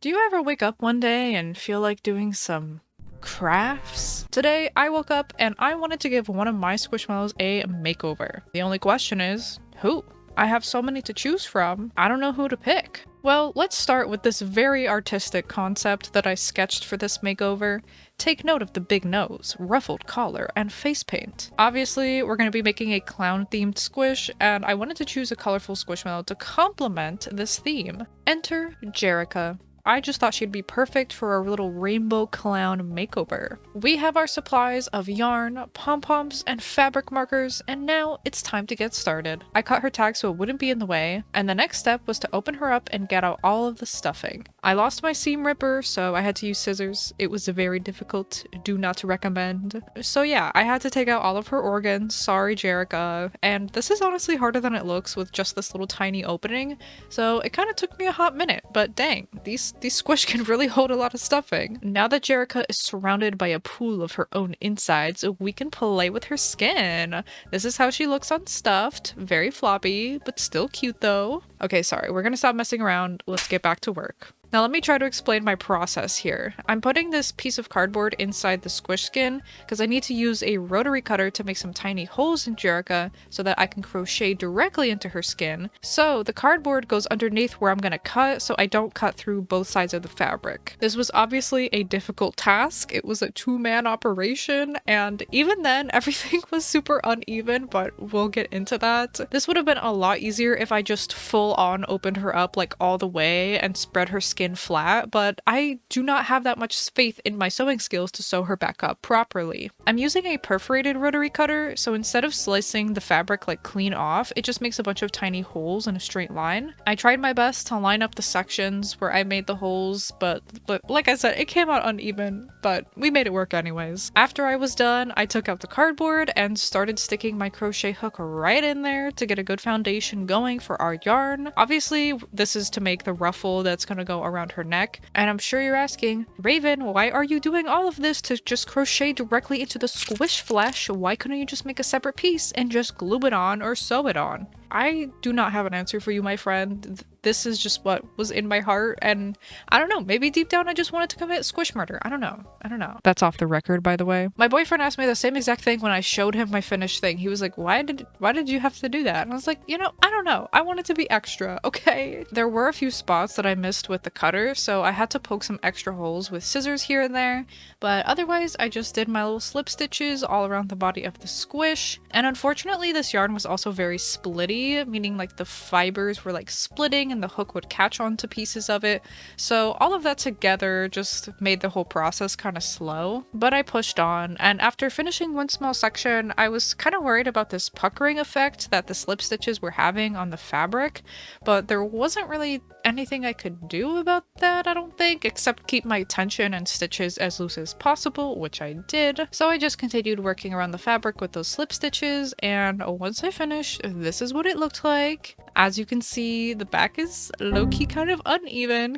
Do you ever wake up one day and feel like doing some crafts? Today, I woke up and I wanted to give one of my Squishmallows a makeover. The only question is, who? I have so many to choose from, I don't know who to pick. Well, let's start with this very artistic concept that I sketched for this makeover. Take note of the big nose, ruffled collar, and face paint. Obviously, we're going to be making a clown-themed squish, and I wanted to choose a colorful Squishmallow to complement this theme. Enter Jerica. I just thought she'd be perfect for our little rainbow clown makeover. We have our supplies of yarn, pom-poms, and fabric markers, and now it's time to get started. I cut her tag so it wouldn't be in the way, and the next step was to open her up and get out all of the stuffing. I lost my seam ripper, so I had to use scissors. It was very difficult, do not recommend. So yeah, I had to take out all of her organs, sorry Jerica, and this is honestly harder than it looks with just this little tiny opening, so it kind of took me a hot minute, but dang, these squish can really hold a lot of stuffing. Now that Jerica is surrounded by a pool of her own insides, we can play with her skin. This is how she looks unstuffed. Very floppy, but still cute though. Okay, sorry, we're gonna stop messing around. Let's get back to work. Now let me try to explain my process here. I'm putting this piece of cardboard inside the squish skin because I need to use a rotary cutter to make some tiny holes in Jerica so that I can crochet directly into her skin. So the cardboard goes underneath where I'm gonna cut so I don't cut through both sides of the fabric. This was obviously a difficult task. It was a two-man operation, and even then everything was super uneven, but we'll get into that. This would have been a lot easier if I just full on opened her up like all the way and spread her skin flat, but I do not have that much faith in my sewing skills to sew her back up properly. I'm using a perforated rotary cutter, so instead of slicing the fabric like clean off, it just makes a bunch of tiny holes in a straight line. I tried my best to line up the sections where I made the holes, but like I said, it came out uneven, but we made it work anyways. After I was done, I took out the cardboard and started sticking my crochet hook right in there to get a good foundation going for our yarn. Obviously, this is to make the ruffle that's gonna go around her neck. And I'm sure you're asking, Raven, why are you doing all of this to just crochet directly into the squish flesh? Why couldn't you just make a separate piece and just glue it on or sew it on? I do not have an answer for you, my friend. This is just what was in my heart, and I don't know, maybe deep down I just wanted to commit squish murder. I don't know. That's off the record, by the way. My boyfriend asked me the same exact thing when I showed him my finished thing. He was like, why did you have to do that? And I was like, I don't know. I wanted to be extra, okay? There were a few spots that I missed with the cutter, so I had to poke some extra holes with scissors here and there, but otherwise I just did my little slip stitches all around the body of the squish. And unfortunately, this yarn was also very splitty, meaning like the fibers were like splitting and the hook would catch onto pieces of it. So all of that together just made the whole process kind of slow, but I pushed on, and after finishing one small section, I was kind of worried about this puckering effect that the slip stitches were having on the fabric, but there wasn't really anything I could do about that, I don't think, except keep my tension and stitches as loose as possible, which I did. So I just continued working around the fabric with those slip stitches, and once I finished, this is what it looked like. As you can see, the back is low-key kind of uneven,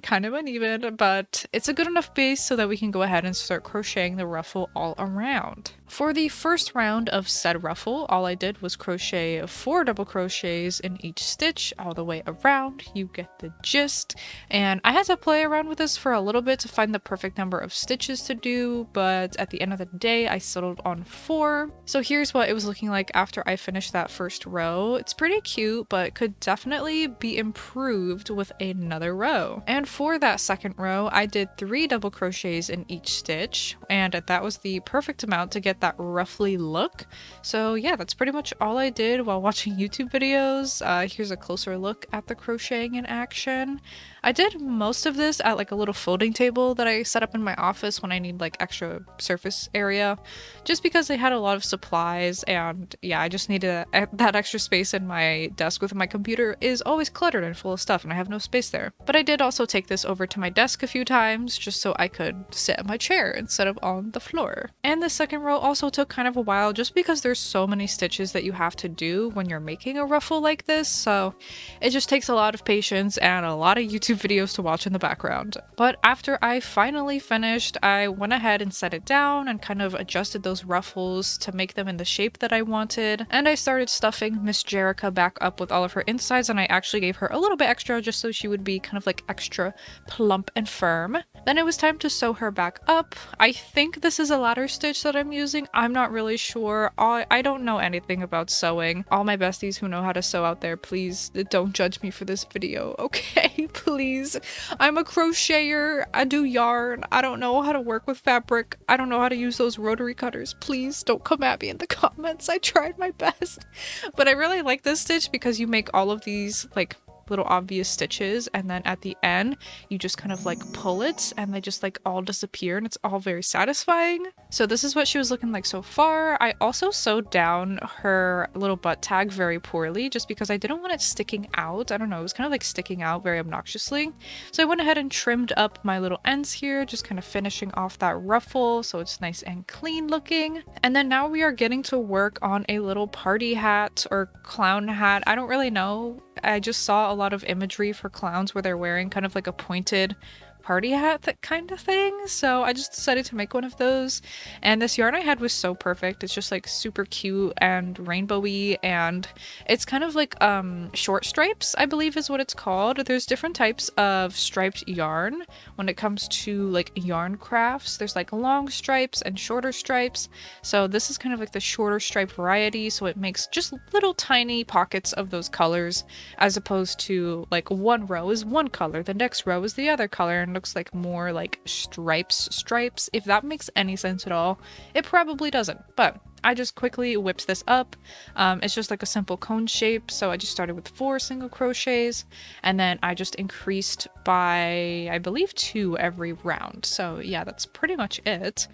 but it's a good enough base so that we can go ahead and start crocheting the ruffle all around. For the first round of said ruffle, all I did was crochet 4 double crochets in each stitch all the way around. You get the gist. And I had to play around with this for a little bit to find the perfect number of stitches to do, but at the end of the day, I settled on 4. So here's what it was looking like after I finished that first row. It's pretty cute, but could definitely be improved with another row. And for that second row, I did 3 double crochets in each stitch, and that was the perfect amount to get that ruffly look. So yeah, that's pretty much all I did while watching YouTube videos. Here's a closer look at the crocheting in action. I did most of this at like a little folding table that I set up in my office when I need like extra surface area, just because I had a lot of supplies, and yeah, I just needed that extra space in my desk with my computer is always cluttered and full of stuff and I have no space there. But I did also take this over to my desk a few times just so I could sit in my chair instead of on the floor. And the second row also took kind of a while just because there's so many stitches that you have to do when you're making a ruffle like this, so it just takes a lot of patience and a lot of YouTube YouTube videos to watch in the background. But after I finally finished, I went ahead and set it down and kind of adjusted those ruffles to make them in the shape that I wanted. And I started stuffing Miss Jerica back up with all of her insides, and I actually gave her a little bit extra just so she would be kind of like extra plump and firm. Then it was time to sew her back up. I think this is a ladder stitch that I'm using. I'm not really sure. I don't know anything about sewing. All my besties who know how to sew out there, please don't judge me for this video, okay? Please. I'm a crocheter. I do yarn. I don't know how to work with fabric. I don't know how to use those rotary cutters. Please don't come at me in the comments. I tried my best. But I really like this stitch because you make all of these like little obvious stitches, and then at the end you just kind of like pull it and they just like all disappear, and it's all very satisfying. So this is what she was looking like so far. I also sewed down her little butt tag very poorly just because I didn't want it sticking out. I don't know, it was kind of like sticking out very obnoxiously. So I went ahead and trimmed up my little ends here, just kind of finishing off that ruffle so it's nice and clean looking. And then now we are getting to work on a little party hat or clown hat. I don't really know. I just saw a lot of imagery for clowns where they're wearing kind of like a pointed party hat, that kind of thing, so I just decided to make one of those. And this yarn I had was so perfect. It's just like super cute and rainbowy, and it's kind of like short stripes, I believe is what it's called. There's different types of striped yarn when it comes to like yarn crafts. There's like long stripes and shorter stripes, so this is kind of like the shorter stripe variety, so it makes just little tiny pockets of those colors, as opposed to like one row is one color, the next row is the other color, and looks like more like stripes, if that makes any sense at all. It probably doesn't, but I just quickly whipped this up. It's just like a simple cone shape, so I just started with 4 single crochets, and then I just increased by, I believe, 2 every round. So yeah, that's pretty much it.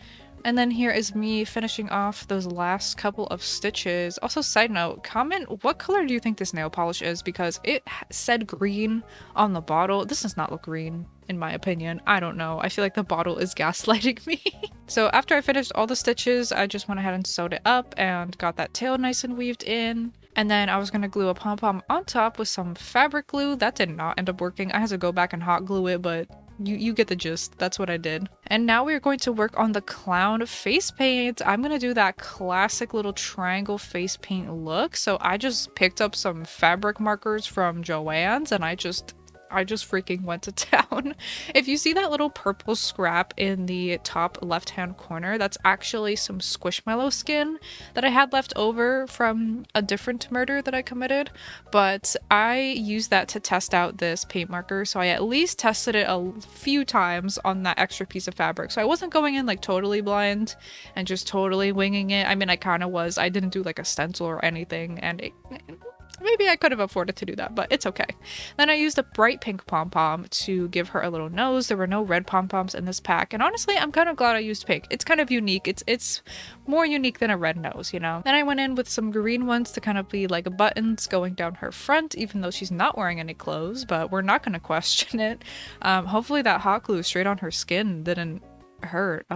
And then here is me finishing off those last couple of stitches. Also, side note, comment what color do you think this nail polish is, because it said green on the bottle. This does not look green, in my opinion. I don't know. I feel like the bottle is gaslighting me. So after I finished all the stitches, I just went ahead and sewed it up and got that tail nice and weaved in. And then I was going to glue a pom-pom on top with some fabric glue. That did not end up working. I had to go back and hot glue it, but you get the gist. That's what I did. And now we're going to work on the clown face paint. I'm going to do that classic little triangle face paint look. So I just picked up some fabric markers from Joann's, and I just freaking went to town. If you see that little purple scrap in the top left hand corner, that's actually some Squishmallow skin that I had left over from a different murder that I committed, but I used that to test out this paint marker, so I at least tested it a few times on that extra piece of fabric. So I wasn't going in like totally blind and just totally winging it. I mean, I kind of was. I didn't do like a stencil or anything, and maybe I could have afforded to do that, but it's okay. Then I used a bright pink pom-pom to give her a little nose. There were no red pom-poms in this pack, and honestly, I'm kind of glad I used pink. It's kind of unique. It's more unique than a red nose, you know? Then I went in with some green ones to kind of be like buttons going down her front, even though she's not wearing any clothes, but we're not going to question it. Hopefully that hot glue straight on her skin didn't hurt.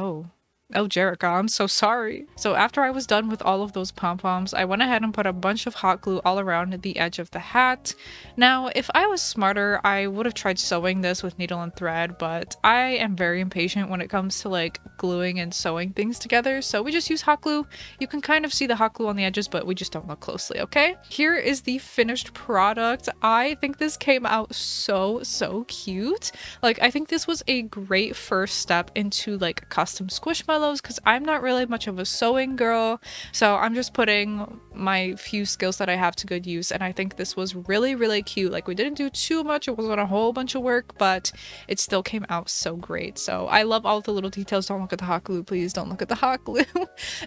Oh, Jerica, I'm so sorry. So after I was done with all of those pom-poms, I went ahead and put a bunch of hot glue all around the edge of the hat. Now, if I was smarter, I would have tried sewing this with needle and thread, but I am very impatient when it comes to like gluing and sewing things together, so we just use hot glue. You can kind of see the hot glue on the edges, but we just don't look closely, okay? Here is the finished product. I think this came out so cute. Like, I think this was a great first step into like custom Squishmallow, because I'm not really much of a sewing girl, so I'm just putting my few skills that I have to good use, and I think this was really cute. Like, we didn't do too much, it wasn't a whole bunch of work, but it still came out so great. So I love all the little details. Don't look at the hot glue, please don't look at the hot glue.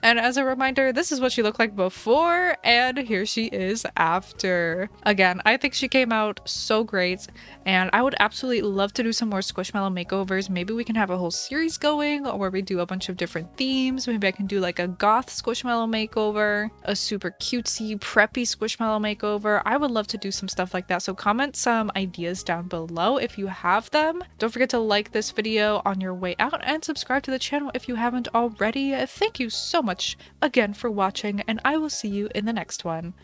And as a reminder, this is what she looked like before, and here she is after. Again, I think she came out so great, and I would absolutely love to do some more Squishmallow makeovers. Maybe we can have a whole series going where we do a bunch of different themes. Maybe I can do like a goth Squishmallow makeover, a super cutesy preppy Squishmallow makeover. I would love to do some stuff like that, so comment some ideas down below if you have them. Don't forget to like this video on your way out and subscribe to the channel if you haven't already. Thank you so much again for watching, and I will see you in the next one.